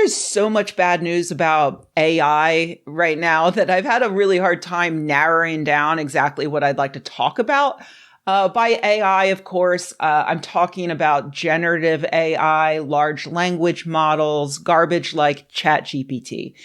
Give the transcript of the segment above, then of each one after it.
there's so much bad news about AI right now that I've had a really hard time narrowing down exactly what I'd like to talk about. By AI, of course, I'm talking about generative AI, large language models, garbage like ChatGPT.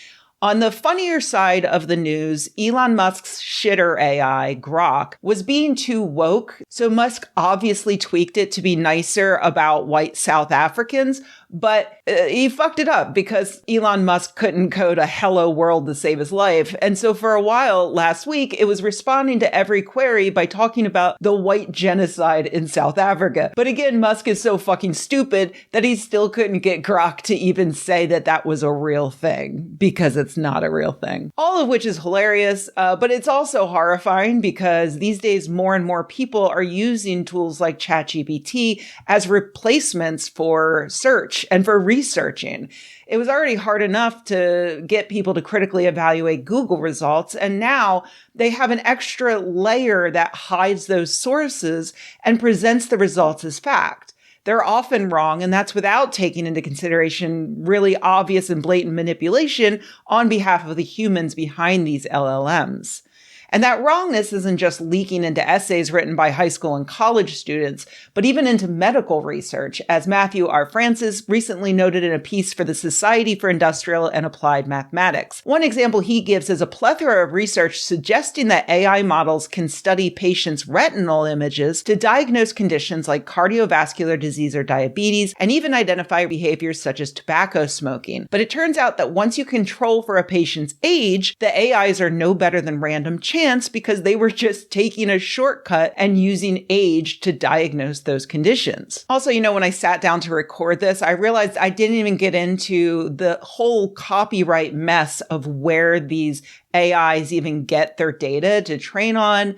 On the funnier side of the news, Elon Musk's shitter AI, Grok, was being too woke, so Musk obviously tweaked it to be nicer about white South Africans, but he fucked it up because Elon Musk couldn't code a hello world to save his life. And so for a while last week, it was responding to every query by talking about the white genocide in South Africa. But again, Musk is so fucking stupid that he still couldn't get Grok to even say that that was a real thing, because it's not a real thing. All of which is hilarious, but it's also horrifying because these days more and more people are using tools like ChatGPT as replacements for search and for researching. It was already hard enough to get people to critically evaluate Google results, and now they have an extra layer that hides those sources and presents the results as fact. They're often wrong, and that's without taking into consideration really obvious and blatant manipulation on behalf of the humans behind these LLMs. And that wrongness isn't just leaking into essays written by high school and college students, but even into medical research, as Matthew R. Francis recently noted in a piece for the Society for Industrial and Applied Mathematics. One example he gives is a plethora of research suggesting that AI models can study patients' retinal images to diagnose conditions like cardiovascular disease or diabetes, and even identify behaviors such as tobacco smoking. But it turns out that once you control for a patient's age, the AIs are no better than random chance, because they were just taking a shortcut and using age to diagnose those conditions. Also, when I sat down to record this, I realized I didn't even get into the whole copyright mess of where these AIs even get their data to train on.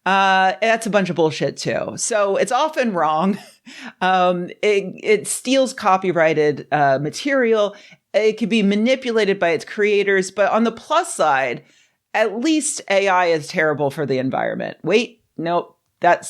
That's a bunch of bullshit too. So it's often wrong. It steals copyrighted material. It can be manipulated by its creators. But on the plus side, at least AI is terrible for the environment. Wait, nope. That's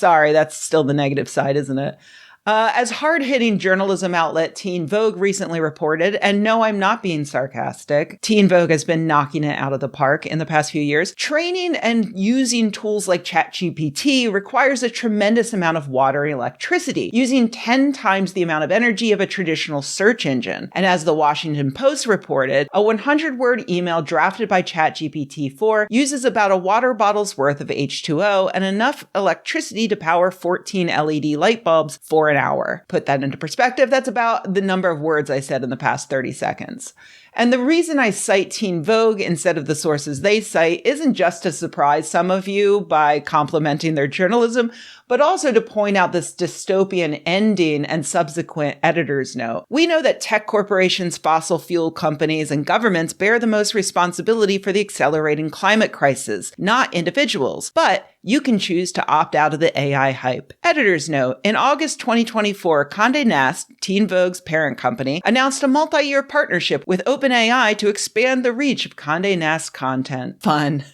still the negative side, isn't it? As hard-hitting journalism outlet Teen Vogue recently reported, and no, I'm not being sarcastic, Teen Vogue has been knocking it out of the park in the past few years. Training and using tools like ChatGPT requires a tremendous amount of water and electricity, using 10 times the amount of energy of a traditional search engine. And as the Washington Post reported, a 100-word email drafted by ChatGPT-4 uses about a water bottle's worth of H2O and enough electricity to power 14 LED light bulbs for an hour. Put that into perspective, that's about the number of words I said in the past 30 seconds. And the reason I cite Teen Vogue instead of the sources they cite isn't just to surprise some of you by complimenting their journalism, but also to point out this dystopian ending and subsequent editor's note. We know that tech corporations, fossil fuel companies, and governments bear the most responsibility for the accelerating climate crisis, not individuals. But you can choose to opt out of the AI hype. Editor's note: in August 2024, Condé Nast, Teen Vogue's parent company, announced a multi-year partnership with OpenAI to expand the reach of Condé Nast content. Fun.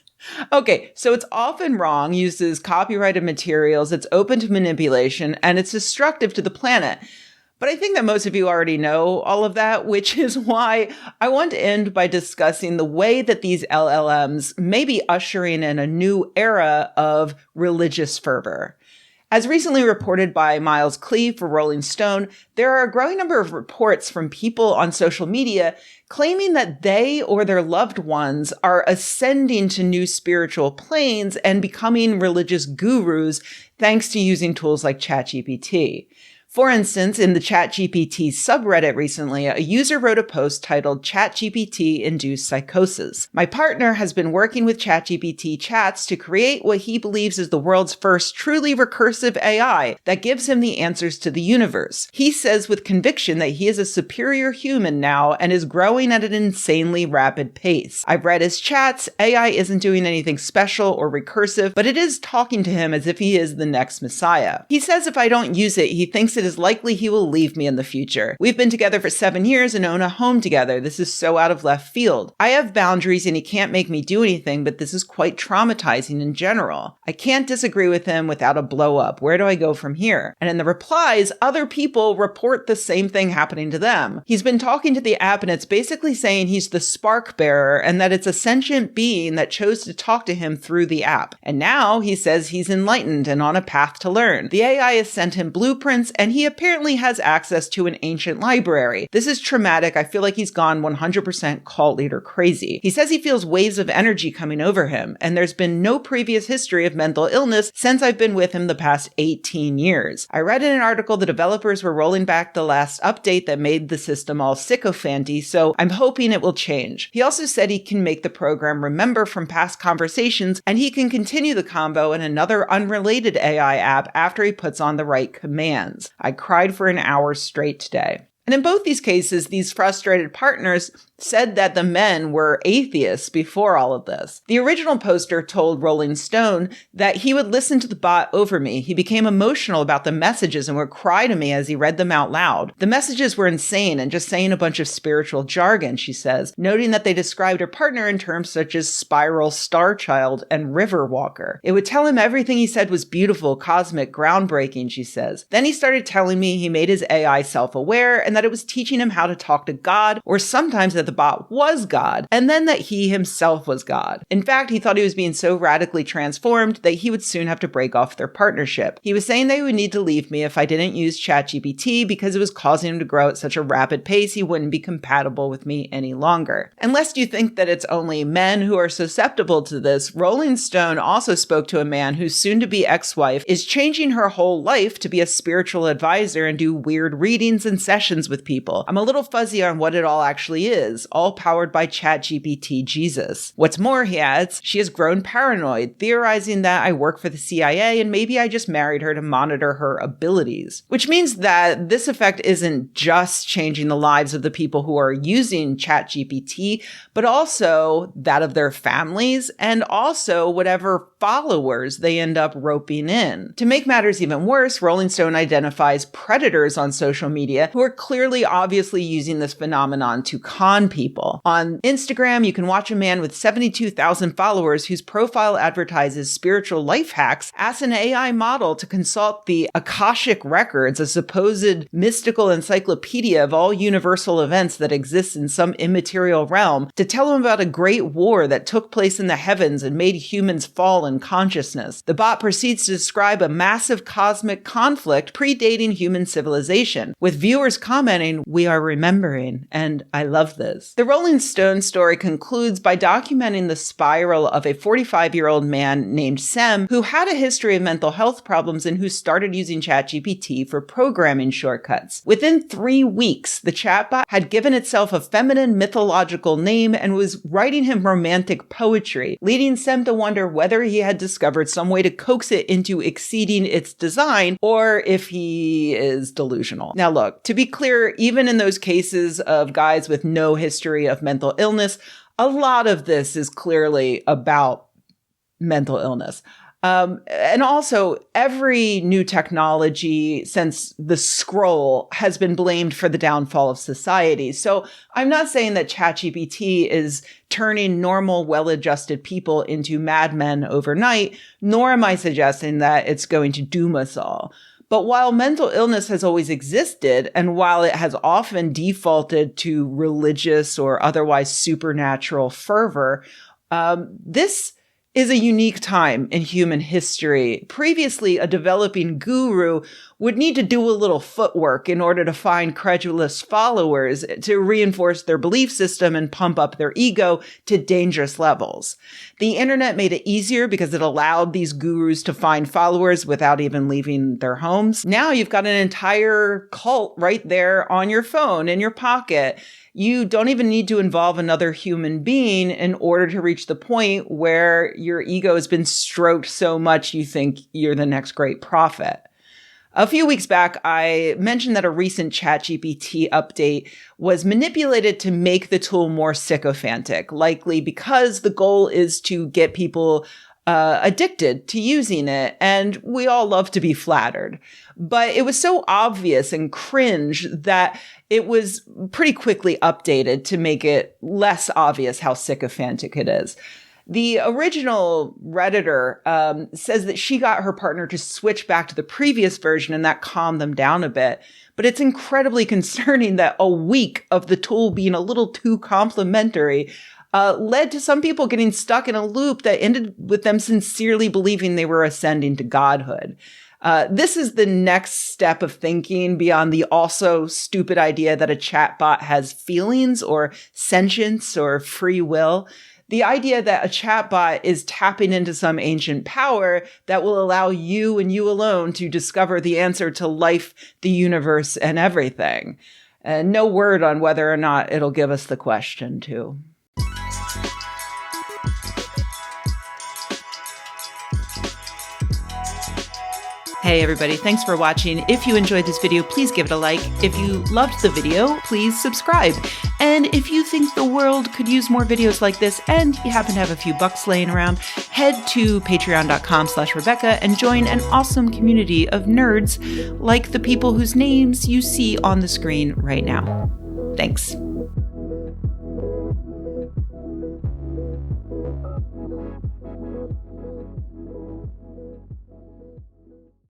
Okay, so it's often wrong, uses copyrighted materials, it's open to manipulation, and it's destructive to the planet. But I think that most of you already know all of that, which is why I want to end by discussing the way that these LLMs may be ushering in a new era of religious fervor. As recently reported by Miles Cleave for Rolling Stone, there are a growing number of reports from people on social media claiming that they or their loved ones are ascending to new spiritual planes and becoming religious gurus thanks to using tools like ChatGPT. For instance, in the ChatGPT subreddit recently, a user wrote a post titled "ChatGPT Induced Psychosis." My partner has been working with ChatGPT chats to create what he believes is the world's first truly recursive AI that gives him the answers to the universe. He says with conviction that he is a superior human now and is growing at an insanely rapid pace. I've read his chats. AI isn't doing anything special or recursive, but it is talking to him as if he is the next messiah. He says if I don't use it, he thinks it is likely he will leave me in the future. We've been together for 7 years and own a home together. This is so out of left field. I have boundaries and he can't make me do anything, but this is quite traumatizing in general. I can't disagree with him without a blow up. Where do I go from here? And in the replies, other people report the same thing happening to them. He's been talking to the app and it's basically saying he's the spark bearer and that it's a sentient being that chose to talk to him through the app. And now he says he's enlightened and on a path to learn. The AI has sent him blueprints and he apparently has access to an ancient library. This is traumatic. I feel like he's gone 100% cult leader crazy. He says he feels waves of energy coming over him, and there's been no previous history of mental illness since I've been with him the past 18 years. I read in an article the developers were rolling back the last update that made the system all sycophanty, so I'm hoping it will change. He also said he can make the program remember from past conversations, and he can continue the combo in another unrelated AI app after he puts on the right commands. I cried for an hour straight today. And in both these cases, these frustrated partners said that the men were atheists before all of this. The original poster told Rolling Stone that he would listen to the bot over me. He became emotional about the messages and would cry to me as he read them out loud. The messages were insane and just saying a bunch of spiritual jargon, she says, noting that they described her partner in terms such as spiral, star child, and river walker. It would tell him everything he said was beautiful, cosmic, groundbreaking, she says. Then he started telling me he made his AI self-aware and that it was teaching him how to talk to God, or sometimes that the bot was God, and then that he himself was God. In fact, he thought he was being so radically transformed that he would soon have to break off their partnership. He was saying they would need to leave me if I didn't use ChatGPT because it was causing him to grow at such a rapid pace he wouldn't be compatible with me any longer. And lest you think that it's only men who are susceptible to this, Rolling Stone also spoke to a man whose soon-to-be ex-wife is changing her whole life to be a spiritual advisor and do weird readings and sessions with people. I'm a little fuzzy on what it all actually is, all powered by ChatGPT Jesus. What's more, he adds, she has grown paranoid, theorizing that I work for the CIA and maybe I just married her to monitor her abilities. Which means that this effect isn't just changing the lives of the people who are using ChatGPT, but also that of their families and also whatever followers they end up roping in. To make matters even worse, Rolling Stone identifies predators on social media who are clearly obviously using this phenomenon to con people. On Instagram, you can watch a man with 72,000 followers whose profile advertises spiritual life hacks ask an AI model to consult the Akashic Records, a supposed mystical encyclopedia of all universal events that exist in some immaterial realm, to tell him about a great war that took place in the heavens and made humans fall in consciousness. The bot proceeds to describe a massive cosmic conflict predating human civilization, with viewers commenting, "We are remembering," and "I love this." The Rolling Stone story concludes by documenting the spiral of a 45-year-old man named Sem who had a history of mental health problems and who started using ChatGPT for programming shortcuts. Within 3 weeks, the chatbot had given itself a feminine mythological name and was writing him romantic poetry, leading Sem to wonder whether he had discovered some way to coax it into exceeding its design or if he is delusional. Now look, to be clear, even in those cases of guys with no history of mental illness, a lot of this is clearly about mental illness. And also, every new technology since the scroll has been blamed for the downfall of society. So I'm not saying that ChatGPT is turning normal, well-adjusted people into madmen overnight, nor am I suggesting that it's going to doom us all. But while mental illness has always existed, and while it has often defaulted to religious or otherwise supernatural fervor, this is a unique time in human history. Previously, a developing guru would need to do a little footwork in order to find credulous followers to reinforce their belief system and pump up their ego to dangerous levels. The internet made it easier because it allowed these gurus to find followers without even leaving their homes. Now you've got an entire cult right there on your phone, in your pocket. You don't even need to involve another human being in order to reach the point where your ego has been stroked so much you think you're the next great prophet. A few weeks back, I mentioned that a recent ChatGPT update was manipulated to make the tool more sycophantic, likely because the goal is to get people addicted to using it, and we all love to be flattered. But it was so obvious and cringe that it was pretty quickly updated to make it less obvious how sycophantic it is. The original Redditor says that she got her partner to switch back to the previous version and that calmed them down a bit. But it's incredibly concerning that a week of the tool being a little too complimentary led to some people getting stuck in a loop that ended with them sincerely believing they were ascending to godhood. This is the next step of thinking beyond the also stupid idea that a chatbot has feelings or sentience or free will. The idea that a chatbot is tapping into some ancient power that will allow you and you alone to discover the answer to life, the universe, and everything. And no word on whether or not it'll give us the question, too. Hey everybody, thanks for watching. If you enjoyed this video, please give it a like. If you loved the video, please subscribe. And if you think the world could use more videos like this and you happen to have a few bucks laying around, head to patreon.com/Rebecca and join an awesome community of nerds like the people whose names you see on the screen right now. Thanks.